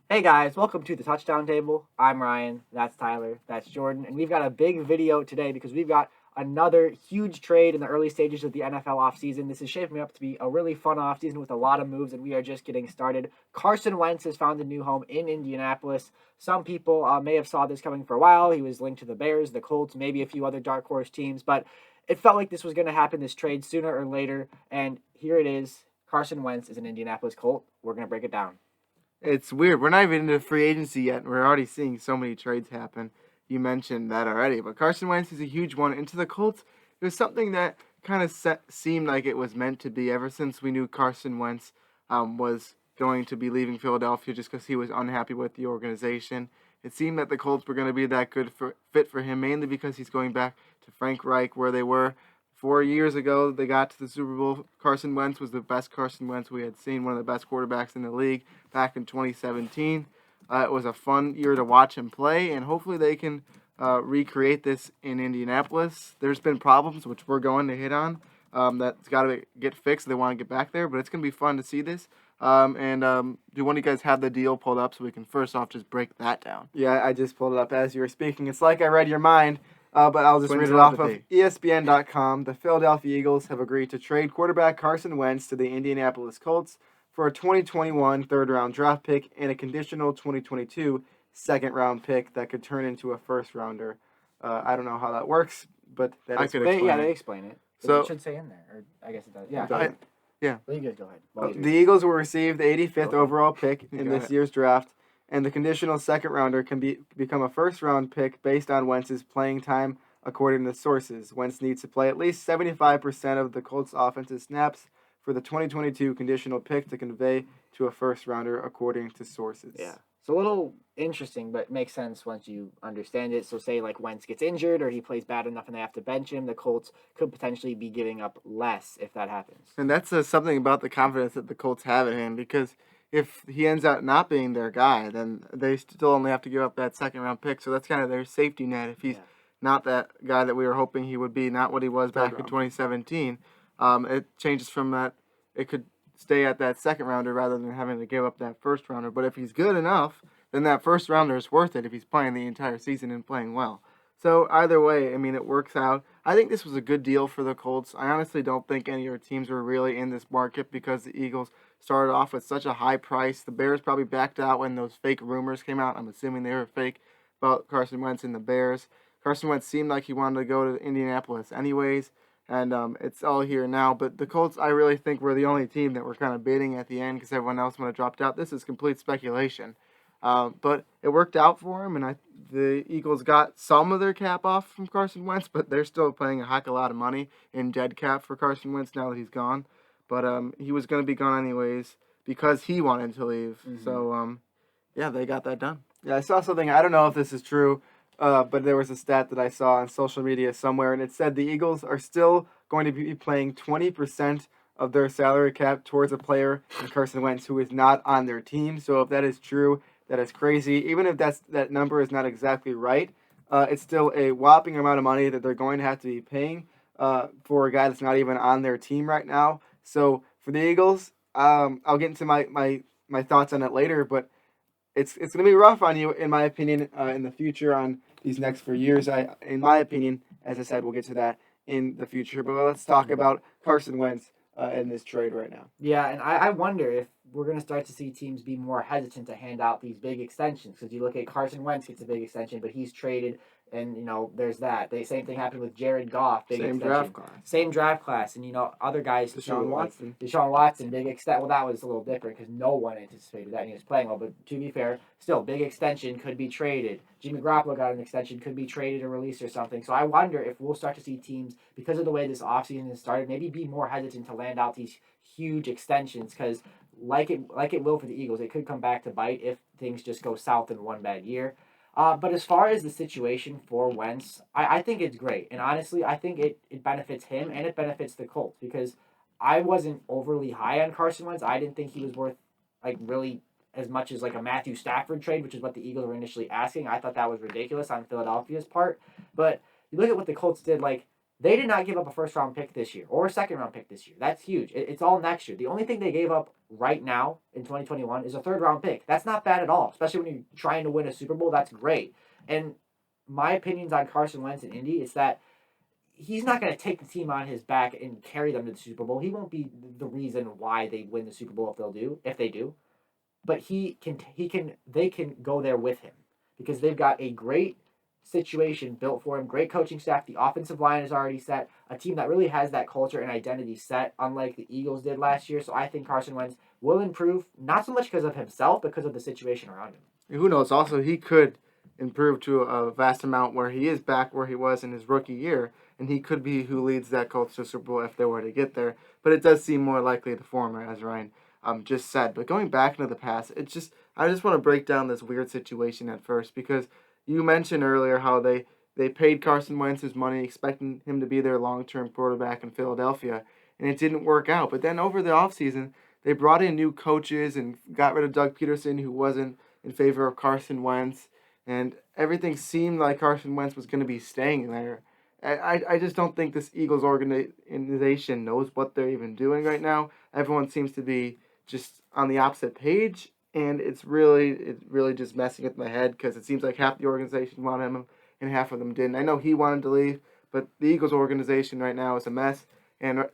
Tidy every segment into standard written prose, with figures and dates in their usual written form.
Hey guys, welcome to the Touchdown Table. I'm Ryan, that's Tyler, that's Jordan, and we've got a big video today because we've got another huge trade in the early stages of the NFL offseason. This is shaping up to be a really fun offseason with a lot of moves, and we are just getting started. Carson Wentz has found a new home in Indianapolis. Some people may have saw this coming for a while. He was linked to the Bears, the Colts, maybe a few other dark horse teams, but it felt like this was going to happen, this trade, sooner or later, and here it is. Carson Wentz is an Indianapolis Colt. We're going to break it down. It's weird. We're not even into free agency yet, and we're already seeing so many trades happen. You mentioned that already, but Carson Wentz is a huge one. Into the Colts, it was something that kind of seemed like it was meant to be ever since we knew Carson Wentz was going to be leaving Philadelphia just because he was unhappy with the organization. It seemed that the Colts were going to be that good fit for him, mainly because he's going back to Frank Reich, where they were 4 years ago. They got to the Super Bowl. Carson Wentz was the best Carson Wentz we had seen, one of the best quarterbacks in the league back in 2017. It was a fun year to watch him play, and hopefully they can recreate this in Indianapolis. There's been problems, which we're going to hit on, that's got to get fixed. They want to get back there, but it's going to be fun to see this. Do one of you guys have the deal pulled up so we can first off just break that down? Yeah, I just pulled it up as you were speaking. It's like I read your mind, but I'll just Twins read it off of telepathy. ESPN.com. The Philadelphia Eagles have agreed to trade quarterback Carson Wentz to the Indianapolis Colts for a 2021 third-round draft pick and a conditional 2022 second-round pick that could turn into a first-rounder. I don't know how that works, but that I is could what- explain They it. explain it. So- It should say in there, or I guess it does. Yeah. I- yeah. Well, you guys go ahead. While you The Eagles will receive the 85th Okay. overall pick in Got this it. year's draft, and the conditional second rounder can become a first round pick based on Wentz's playing time, according to sources. Wentz needs to play at least 75% of the Colts' offensive snaps for the 2022 conditional pick to convey to a first rounder, according to sources. Yeah. It's a little interesting, but makes sense once you understand it. So, say like Wentz gets injured or he plays bad enough and they have to bench him, the Colts could potentially be giving up less if that happens. And that says something about the confidence that the Colts have in him, because if he ends up not being their guy, then they still only have to give up that second round pick. So that's kind of their safety net. If he's Yeah. not that guy that we were hoping he would be, not what he was back in round. 2017, it changes from that. It could stay at that second rounder rather than having to give up that first rounder. But if he's good enough, then that first rounder is worth it if he's playing the entire season and playing well. So either way, I mean, it works out. I think this was a good deal for the Colts. I honestly don't think any of your teams were really in this market because the Eagles started off with such a high price. The Bears probably backed out when those fake rumors came out. I'm assuming they were fake about Carson Wentz and the Bears. Carson Wentz seemed like he wanted to go to Indianapolis anyways, and it's all here now. But the Colts, I really think, were the only team that were kind of bidding at the end because everyone else would have dropped out. This is complete speculation. But it worked out for him, and the Eagles got some of their cap off from Carson Wentz, but they're still paying a heck of a lot of money in dead cap for Carson Wentz now that he's gone. But he was going to be gone anyways because he wanted to leave. Mhm. So, yeah, they got that done. Yeah, I saw something. I don't know if this is true, but there was a stat that I saw on social media somewhere, and it said the Eagles are still going to be playing 20% of their salary cap towards a player in Carson Wentz who is not on their team. So if that is true, that is crazy. Even if that number is not exactly right, it's still a whopping amount of money that they're going to have to be paying for a guy that's not even on their team right now. So for the Eagles, I'll get into my thoughts on it later, but it's going to be rough on you, in my opinion, in the future on these next 4 years. In my opinion, as I said, we'll get to that in the future. But let's talk about Carson Wentz in this trade right now. Yeah, and I wonder if we're going to start to see teams be more hesitant to hand out these big extensions because you look at Carson Wentz gets a big extension, but he's traded, and there's that. The same thing happened with Jared Goff, big Same extension. draft class. Same draft class, and other guys. Deshaun Watson. Deshaun Watson, big extent. Well, that was a little different because no one anticipated that and he was playing well. But to be fair, still big extension could be traded. Jimmy Garoppolo got an extension, could be traded or released or something. So I wonder if we'll start to see teams, because of the way this offseason has started, maybe be more hesitant to land out these huge extensions because like it will for the Eagles, it could come back to bite if things just go south in one bad year. But as far as the situation for Wentz, I think it's great. And honestly, I think it benefits him and it benefits the Colts because I wasn't overly high on Carson Wentz. I didn't think he was worth really as much as a Matthew Stafford trade, which is what the Eagles were initially asking. I thought that was ridiculous on Philadelphia's part. But you look at what the Colts did, they did not give up a first round pick this year or a second round pick this year. That's huge. It's all next year. The only thing they gave up right now in 2021 is a third round pick. That's not bad at all, especially when you're trying to win a Super Bowl. That's great. And my opinions on Carson Wentz in Indy is that he's not going to take the team on his back and carry them to the Super Bowl. He won't be the reason why they win the Super Bowl if they do. But they can go there with him because they've got a great situation built for him, great coaching staff. The offensive line is already set, a team that really has that culture and identity set, unlike the Eagles did last year. So I think Carson Wentz will improve, not so much because of himself, because of the situation around him. Who knows? Also, he could improve to a vast amount where he is back where he was in his rookie year, and he could be who leads that Colts to Super Bowl if they were to get there. But it does seem more likely the former, as Ryan just said. But going back into the past, I just want to break down this weird situation at first, because you mentioned earlier how they paid Carson Wentz his money, expecting him to be their long-term quarterback in Philadelphia, and it didn't work out. But then over the offseason, they brought in new coaches and got rid of Doug Peterson, who wasn't in favor of Carson Wentz, and everything seemed like Carson Wentz was going to be staying there. I just don't think this Eagles organization knows what they're even doing right now. Everyone seems to be just on the opposite page, and it's really just messing with my head, because it seems like half the organization wanted him and half of them didn't. I know he wanted to leave, but the Eagles organization right now is a mess, and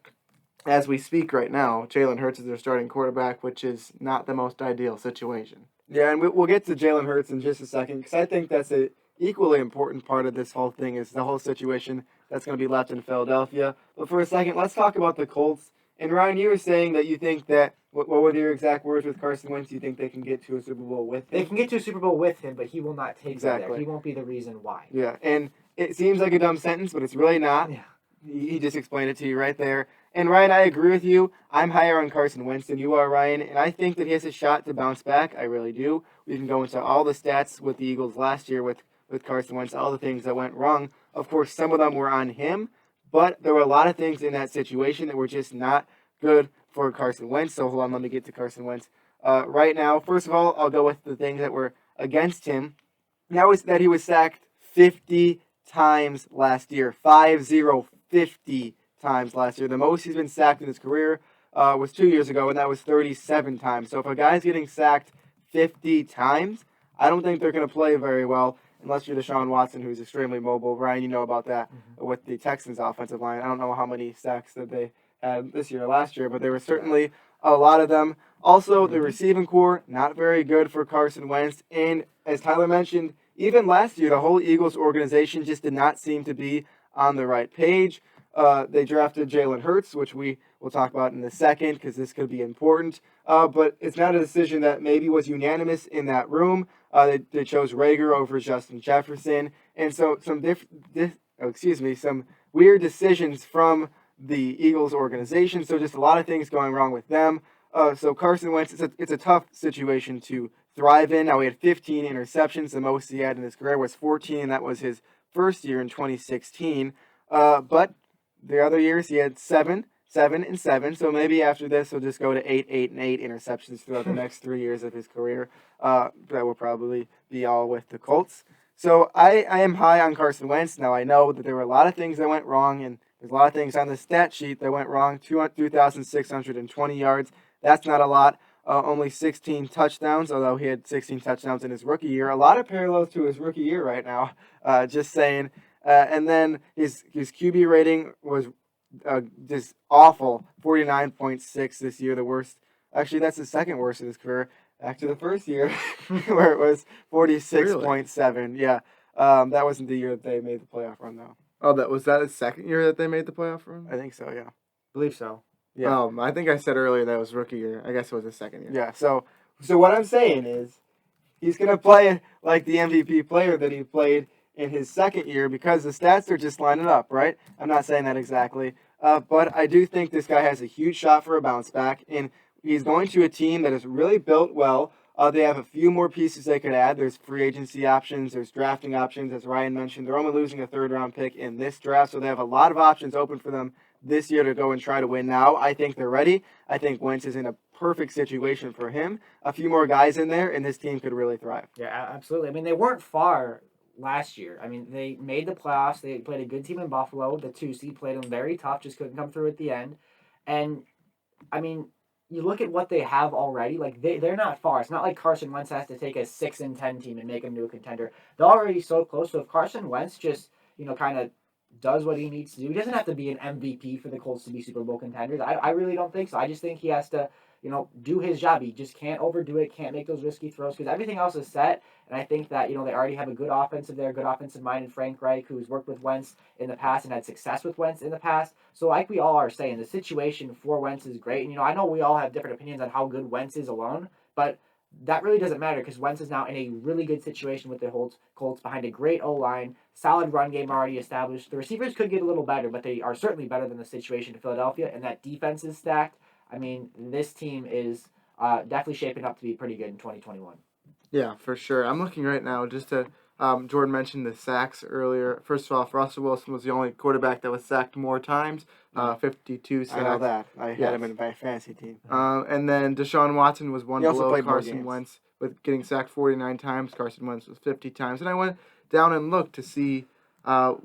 as we speak right now, Jalen Hurts is their starting quarterback, which is not the most ideal situation. Yeah, and we'll get to Jalen Hurts in just a second, because I think that's a equally important part of this whole thing is the whole situation that's going to be left in Philadelphia. But for a second, let's talk about the Colts. And Ryan, you were saying that you think that, what were your exact words with Carson Wentz? You think they can get to a Super Bowl with him? They can get to a Super Bowl with him, but he will not take them there. Exactly. He won't be the reason why. Yeah, and it seems like a dumb sentence, but it's really not. Yeah. He just explained it to you right there. And Ryan, I agree with you. I'm higher on Carson Wentz than you are, Ryan, and I think that he has a shot to bounce back. I really do. We can go into all the stats with the Eagles last year with Carson Wentz, all the things that went wrong. Of course, some of them were on him, but there were a lot of things in that situation that were just not good for Carson Wentz. So hold on, let me get to Carson Wentz. Right now, first of all, I'll go with the things that were against him. That was that he was sacked 50 times last year. 50 times last year. The most he's been sacked in his career was 2 years ago, and that was 37 times. So if a guy's getting sacked 50 times, I don't think they're going to play very well unless you're Deshaun Watson, who's extremely mobile. Ryan, you know about that with the Texans' offensive line. I don't know how many sacks that they had this year or last year, but there were certainly a lot of them. Also, the receiving core, not very good for Carson Wentz. And as Tyler mentioned, even last year, the whole Eagles organization just did not seem to be on the right page. They drafted Jalen Hurts, which we will talk about in a second because this could be important. But it's not a decision that maybe was unanimous in that room. They chose Rager over Justin Jefferson, and so some some weird decisions from the Eagles organization. So just a lot of things going wrong with them. So Carson Wentz, it's a tough situation to thrive in. Now he had 15 interceptions. The most he had in his career was 14, and that was his first year in 2016. But the other years he had 7, 7, and 7. So maybe after this he'll just go to 8, 8, and 8 interceptions throughout the next 3 years of his career. That will probably be all with the Colts. So I am high on Carson Wentz. Now I know that there were a lot of things that went wrong, and there's a lot of things on the stat sheet that went wrong. 2,620 yards. That's not a lot. Only 16 touchdowns, although he had 16 touchdowns in his rookie year. A lot of parallels to his rookie year right now, just saying. And then his QB rating was just awful, 49.6 this year, the worst. Actually, that's the second worst in his career, after the first year, where it was 46.7. Really? Yeah, that wasn't the year that they made the playoff run, though. Oh, was that his second year that they made the playoff run? I think so, yeah. I believe so. Yeah. I think I said earlier that was rookie year. I guess it was his second year. Yeah, so what I'm saying is he's going to play like the MVP player that he played in his second year because the stats are just lining up, right? I'm not saying that exactly. But I do think this guy has a huge shot for a bounce back, and he's going to a team that is really built well. They have a few more pieces they could add. There's free agency options. There's drafting options. As Ryan mentioned, they're only losing a third-round pick in this draft, so they have a lot of options open for them this year to go and try to win now. I think they're ready. I think Wentz is in a perfect situation for him. A few more guys in there, and this team could really thrive. Yeah, absolutely. I mean, they weren't far last year. I mean, they made the playoffs. They played a good team in Buffalo. The 2 seed played them very tough, just couldn't come through at the end. And, I mean, you look at what they have already, like they're not far. It's not like Carson Wentz has to take a 6-10 team and make them into a contender. They're already so close. So if Carson Wentz just, kind of does what he needs to do, he doesn't have to be an MVP for the Colts to be Super Bowl contenders. I really don't think so. I just think he has to, do his job. He just can't overdo it, can't make those risky throws because everything else is set. And I think that, they already have a good offensive mind in Frank Reich, who's worked with Wentz in the past and had success with Wentz in the past. So like we all are saying, the situation for Wentz is great. And, I know we all have different opinions on how good Wentz is alone, but that really doesn't matter because Wentz is now in a really good situation with the Colts behind a great O-line, solid run game already established. The receivers could get a little better, but they are certainly better than the situation in Philadelphia, and that defense is stacked. I mean, this team is definitely shaping up to be pretty good in 2021. Yeah, for sure. I'm looking right now just to Jordan mentioned the sacks earlier. First of all, Russell Wilson was the only quarterback that was sacked more times, 52 sacks. I know that. I had him in my fantasy team. And then Deshaun Watson was one He also below played more Carson games. Wentz with getting sacked 49 times. Carson Wentz was 50 times. And I went down and looked to see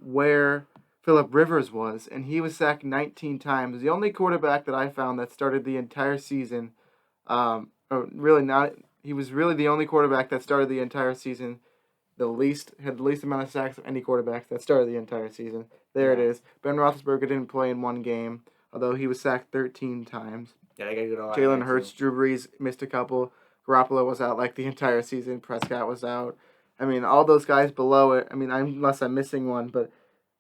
where Phillip Rivers was, and he was sacked 19 times. The only quarterback that I found that started the entire season, he was really the only quarterback that started the entire season, had the least amount of sacks of any quarterback that started the entire season. There it is. Ben Roethlisberger didn't play in one game, although he was sacked 13 times. Yeah, I got to go to Jalen Hurts, Drew Brees missed a couple. Garoppolo was out like the entire season. Prescott was out. I mean, all those guys below it. I mean, unless I'm missing one, but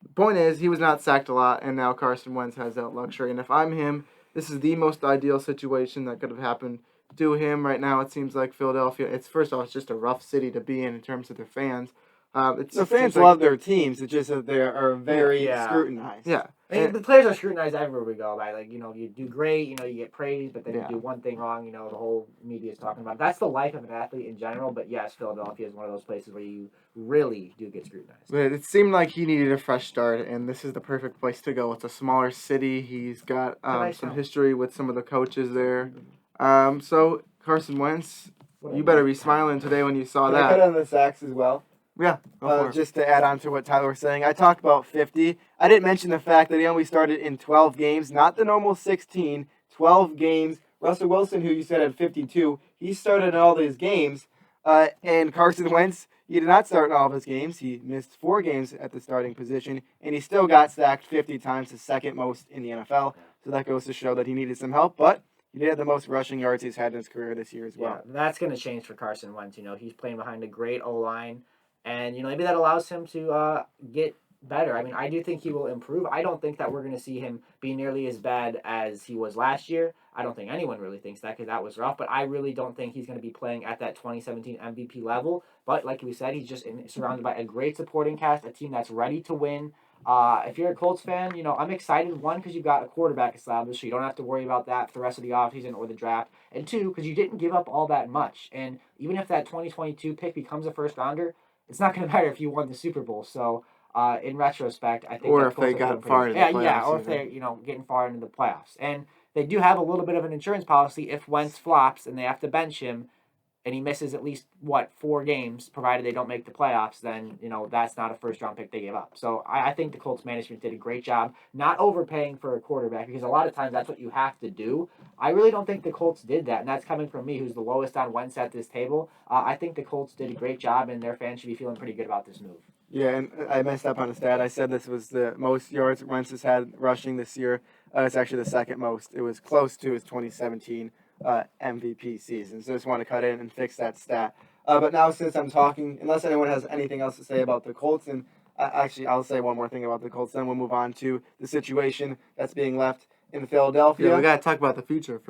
the point is, he was not sacked a lot, and now Carson Wentz has that luxury. And if I'm him, this is the most ideal situation that could have happened to him right now. It seems like Philadelphia. First of all, it's just a rough city to be in terms of their fans. The fans love their teams. It's just that they are very scrutinized. Yeah. I mean, the players are scrutinized everywhere we go. By you do great, you get praised, but then you do one thing wrong, the whole media is talking about it. That's the life of an athlete in general. But yes, Philadelphia is one of those places where you really do get scrutinized. But it seemed like he needed a fresh start, and this is the perfect place to go. It's a smaller city. He's got some history with some of the coaches there. So Carson Wentz, you better be smiling today when you saw Can that. I cut on the sacks as well? Yeah, just to add on to what Tyler was saying, I talked about 50. I didn't mention the fact that he only started in 12 games, not the normal 16, 12 games. Russell Wilson, who you said had 52, he started in all these games. And Carson Wentz, he did not start in all of his games. He missed 4 games at the starting position, and he still got sacked 50 times, the second most in the NFL. So that goes to show that he needed some help, but he did have the most rushing yards he's had in his career this year as well. Yeah, that's going to change for Carson Wentz. He's playing behind a great O-line. And, maybe that allows him to get better. I mean, I do think he will improve. I don't think that we're going to see him be nearly as bad as he was last year. I don't think anyone really thinks that because that was rough. But I really don't think he's going to be playing at that 2017 MVP level. But like we said, he's just surrounded by a great supporting cast, a team that's ready to win. If you're a Colts fan, I'm excited, one, because you've got a quarterback established, so you don't have to worry about that for the rest of the offseason or the draft. And two, because you didn't give up all that much. And even if that 2022 pick becomes a first-rounder, it's not going to matter if you won the Super Bowl. So, in retrospect, I think... Or if they got far into the playoffs. Yeah, or if they're, getting far into the playoffs. And they do have a little bit of an insurance policy if Wentz flops and they have to bench him and he misses at least, 4 games, provided they don't make the playoffs, then, that's not a first-round pick they gave up. So, I think the Colts management did a great job not overpaying for a quarterback because a lot of times that's what you have to do. I really don't think the Colts did that, and that's coming from me, who's the lowest on Wentz at this table. I think the Colts did a great job, and their fans should be feeling pretty good about this move. Yeah, and I messed up on a stat. I said this was the most yards Wentz has had rushing this year. It's actually the second most. It was close to his 2017 MVP season. So I just want to cut in and fix that stat. But now since I'm talking, unless anyone has anything else to say about the Colts, and actually I'll say one more thing about the Colts, then we'll move on to the situation that's being left in Philadelphia. Yeah, we got to talk about the future.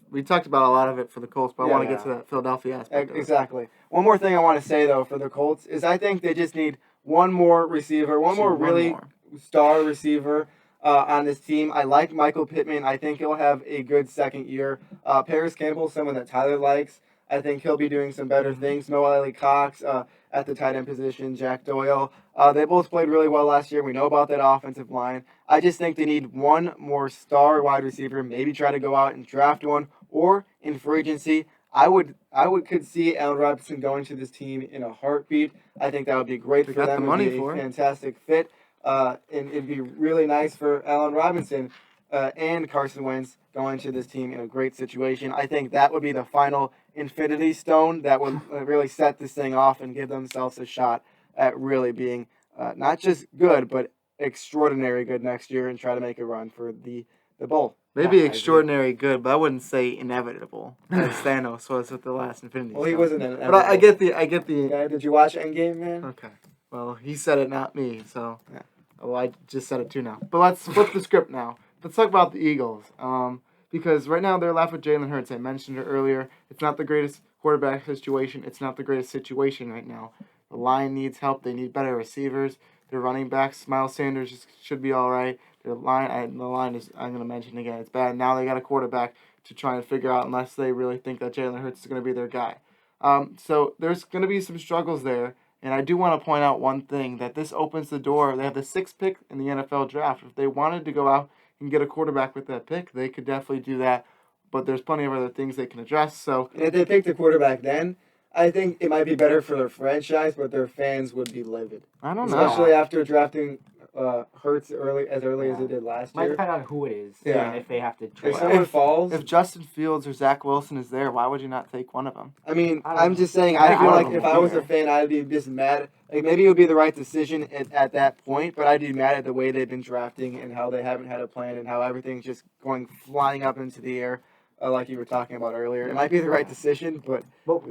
We talked about a lot of it for the Colts, but I want to get to that Philadelphia aspect. Exactly. One more thing I want to say, though, for the Colts is I think they just need one more receiver, one more star receiver on this team. I like Michael Pittman. I think he'll have a good second year. Paris Campbell, someone that Tyler likes. I think he'll be doing some better things. Noah Ellie Cox at the tight end position. Jack Doyle. They both played really well last year. We know about that offensive line. I just think they need one more star wide receiver. Maybe try to go out and draft one, or in free agency. Could see Allen Robinson going to this team in a heartbeat. I think that would be great for them. The money it'd be for a fantastic fit. And it'd be really nice for Allen Robinson. and Carson Wentz going to this team in a great situation. I think that would be the final infinity stone that would really set this thing off and give themselves a shot at really being not just good, but extraordinary good next year and try to make a run for the bowl. Maybe Yeah, I extraordinary good, but I wouldn't say inevitable, as Thanos was with the last Infinity Well, he Stone. wasn't an But I get the. Yeah, did you watch Endgame, man? Okay. Well, he said it, not me. So, Yeah. well, I just said it too now. But let's flip the script now. Let's talk about the Eagles. Because right now they're left with Jalen Hurts. I mentioned it earlier. It's not the greatest quarterback situation. It's not the greatest situation right now. The line needs help. They need better receivers. Their running backs, Miles Sanders should be all right. The line is, I'm going to mention again, it's bad. Now they got a quarterback to try and figure out unless they really think that Jalen Hurts is going to be their guy. So there's going to be some struggles there. And I do want to point out one thing, that this opens the door. They have the 6th pick in the NFL draft. If they wanted to go out and get a quarterback with that pick, they could definitely do that. But there's plenty of other things they can address. So And if they picked a quarterback then, I think it might be better for their franchise, but their fans would be livid. I don't know. Especially after drafting Hurts early as they did last Might year. depend on who it is. Yeah. And if they have to trade. If someone falls, If Justin Fields or Zach Wilson is there, why would you not take one of them? I mean, I don't I'm know. just saying, I I feel don't like know. if I was a fan, I'd be just mad. Like, maybe it would be the right decision at that point, but I'd be mad at the way they've been drafting and how they haven't had a plan and how everything's just going flying up into the air, like you were talking about earlier. It might be the right decision, but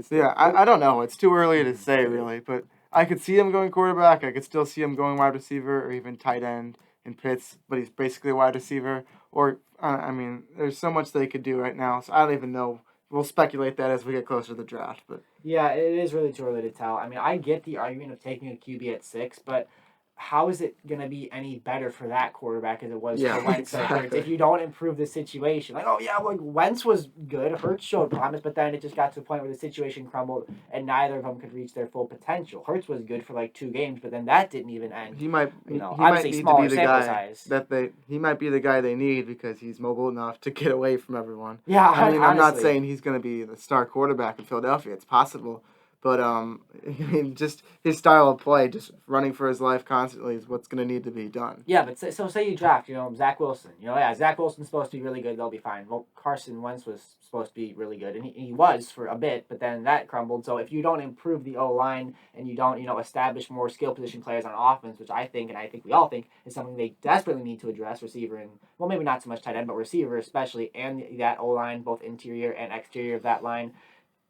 Yeah, I don't know. It's too early to say, really. But I could see him going quarterback. I could still see him going wide receiver or even tight end in Pitts, but he's basically a wide receiver. Or, I mean, there's so much they could do right now, so I don't even know. We'll speculate that as we get closer to the draft. But Yeah, it is really too early to tell. I mean, I get the argument of taking a QB at 6, but how is it going to be any better for that quarterback as it was Yeah, for Wentz or Hurts exactly. if you don't improve the situation? Like, oh, yeah, like Wentz was good, Hurts showed promise, but then it just got to the point where the situation crumbled and neither of them could reach their full potential. Hurts was good for like 2 games, but then that didn't even end. he might, You know, he might obviously need to smaller be the sample guy size. he might be the guy they need because he's mobile enough to get away from everyone. Yeah, I mean, I'm not honestly. saying he's going to be the star quarterback in Philadelphia. It's possible. But, I mean, just his style of play, just running for his life constantly is what's going to need to be done. Yeah, but say you draft, Zach Wilson. Zach Wilson's supposed to be really good. They'll be fine. Well, Carson Wentz was supposed to be really good, and he was for a bit, but then that crumbled. So if you don't improve the O-line and you don't, establish more skill position players on offense, which I think we all think is something they desperately need to address, receiver and, well, maybe not so much tight end, but receiver especially, and that O-line, both interior and exterior of that line.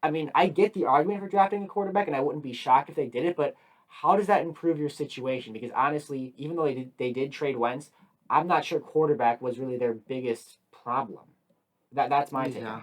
I mean, I get the argument for drafting a quarterback, and I wouldn't be shocked if they did it, but how does that improve your situation? Because honestly, even though they did trade Wentz, I'm not sure quarterback was really their biggest problem. That's my take. Yeah,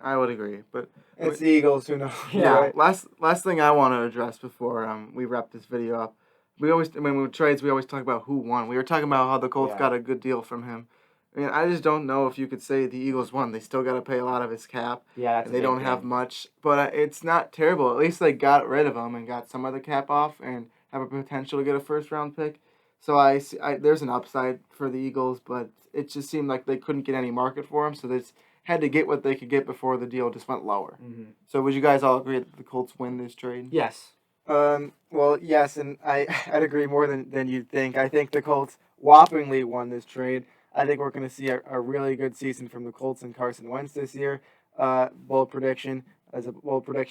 I would agree. But it's the Eagles, who knows? yeah, last thing I want to address before we wrap this video up. When we trades, we always talk about who won. We were talking about how the Colts got a good deal from him. I mean, I just don't know if you could say the Eagles won. They still got to pay a lot of his cap. Yeah, and they don't have much, but it's not terrible. At least they got rid of him and got some of the cap off and have a potential to get a first-round pick. So I there's an upside for the Eagles, but it just seemed like they couldn't get any market for him, so they had to get what they could get before the deal just went lower. Mm-hmm. So would you guys all agree that the Colts win this trade? Yes. Well, yes, and I'd agree more than you'd think. I think the Colts whoppingly won this trade. I think we're going to see a really good season from the Colts and Carson Wentz this year. Bold prediction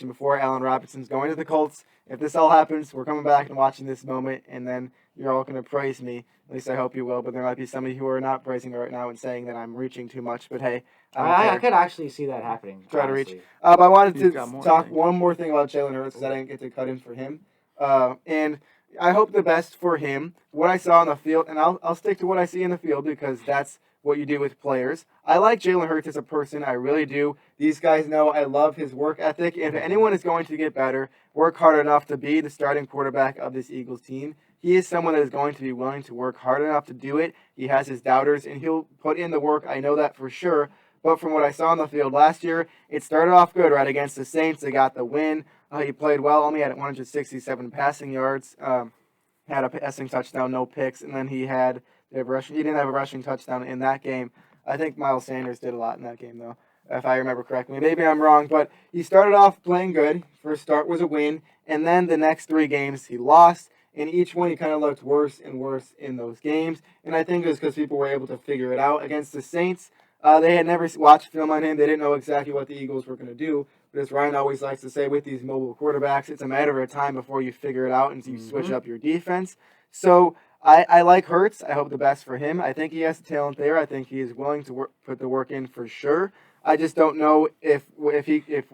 before, Allen Robinson's going to the Colts. If this all happens, we're coming back and watching this moment, and then you're all going to praise me. At least I hope you will, but there might be some of you who are not praising me right now and saying that I'm reaching too much, but hey, I could actually see that happening. Try to reach. honestly. But I wanted He's got to more, talk I think. one more thing about Jalen Hurts because I didn't get to cut in for him. And I hope the best for him. What I saw on the field, and I'll stick to what I see in the field because that's what you do with players. I like Jalen Hurts as a person. I really do. These guys know I love his work ethic. If anyone is going to get better, work hard enough to be the starting quarterback of this Eagles team, he is someone that is going to be willing to work hard enough to do it. He has his doubters, and he'll put in the work. I know that for sure. But from what I saw on the field last year, it started off good, right, against the Saints. They got the win. He played well, only had 167 passing yards, had a passing touchdown, no picks, and then he didn't have a rushing touchdown in that game. I think Miles Sanders did a lot in that game, though, if I remember correctly. Maybe I'm wrong, but he started off playing good. First start was a win, and then the next 3 games he lost, and each one he kind of looked worse and worse in those games. And I think it was because people were able to figure it out. Against the Saints, they had never watched film on him. They didn't know exactly what the Eagles were going to do. But as Ryan always likes to say, with these mobile quarterbacks, it's a matter of time before you figure it out and you switch up your defense. So I like Hurts. I hope the best for him. I think he has the talent there. I think he is willing to put the work in for sure. I just don't know if what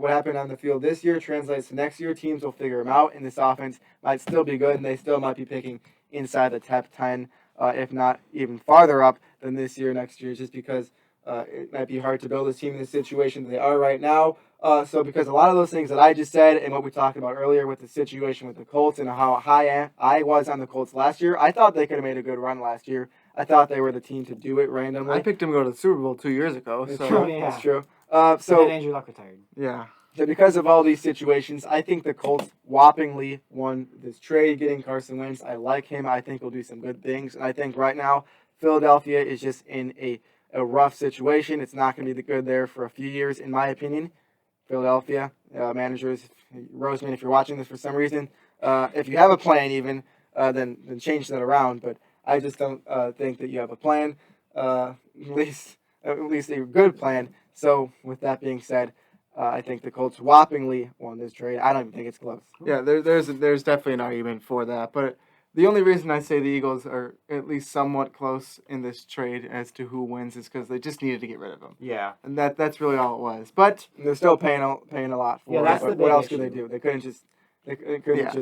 happened on the field this year translates to next year. Teams will figure him out, and this offense might still be good, and they still might be picking inside the top 10, if not even farther up than this year, next year, just because it might be hard to build a team in the situation that they are right now. So because a lot of those things that I just said and what we talked about earlier with the situation with the Colts and how high I was on the Colts last year, I thought they could have made a good run last year. I thought they were the team to do it randomly. I picked him to go to the Super Bowl 2 years ago. That's So true. Yeah. That's true. Then So Andrew Luck retired. yeah, because of all these situations, I think the Colts whoppingly won this trade, getting Carson Wentz. I like him. I think he'll do some good things. And I think right now Philadelphia is just in a rough situation. It's not going to be good there for a few years, in my opinion. Philadelphia managers, Roseman, if you're watching this for some reason, if you have a plan even, then change that around. But I just don't think that you have a plan, at least a good plan. So with that being said, I think the Colts whoppingly won this trade. I don't even think it's close. yeah. There's definitely an argument for that, but the only reason I say the Eagles are at least somewhat close in this trade as to who wins is because they just needed to get rid of him, Yeah. and that's really all it was. But And they're still paying a lot for Yeah, it. that's But the what big else could they issue. do? They couldn't just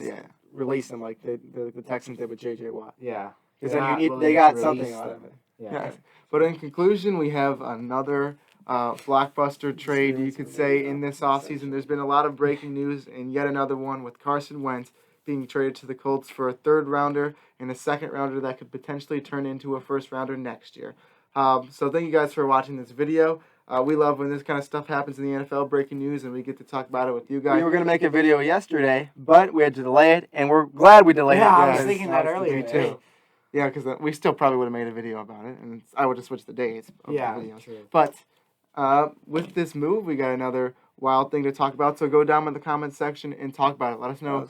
yeah. release him like the Texans did with J.J. Watt. Yeah. Because They're then not they willing got to something release out them. of it. Yeah. Yes. But in conclusion, we have another blockbuster trade, you could say, in this offseason. There's been a lot of breaking news, and yet another one with Carson Wentz being traded to the Colts for a third rounder and a second rounder that could potentially turn into a first rounder next year. So thank you guys for watching this video. We love when this kind of stuff happens in the NFL, breaking news, and we get to talk about it with you guys. We were going to make a video yesterday, but we had to delay it, and we're glad we delayed Yeah, it. I was because thinking that earlier. Me too. Yeah, because we still probably would have made a video about it, and I would have switched the dates of Yeah, the videos. true. But with this move, we got another wild thing to talk about. So go down in the comments section and talk about it. Let us know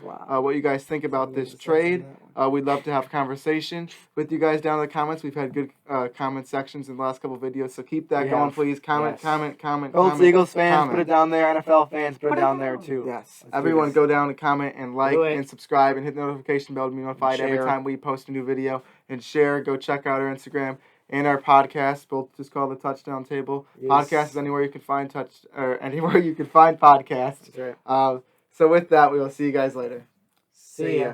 what you guys think about this trade. We'd love to have a conversation with you guys down in the comments. We've had good comment sections in the last couple of videos, so keep that going, please. Comment. Colts, Eagles fans, put it down there. NFL fans, put it down there too. Yes. Let's do Everyone this. go down and comment and like Do it. and subscribe and hit the notification bell to be notified every Share. time we post a new video. And share. Go check out our Instagram and our podcast, both just called the Touchdown Table. Yes. Podcast is anywhere you can find anywhere you can find podcasts. That's right. So with that, we will see you guys later. See ya.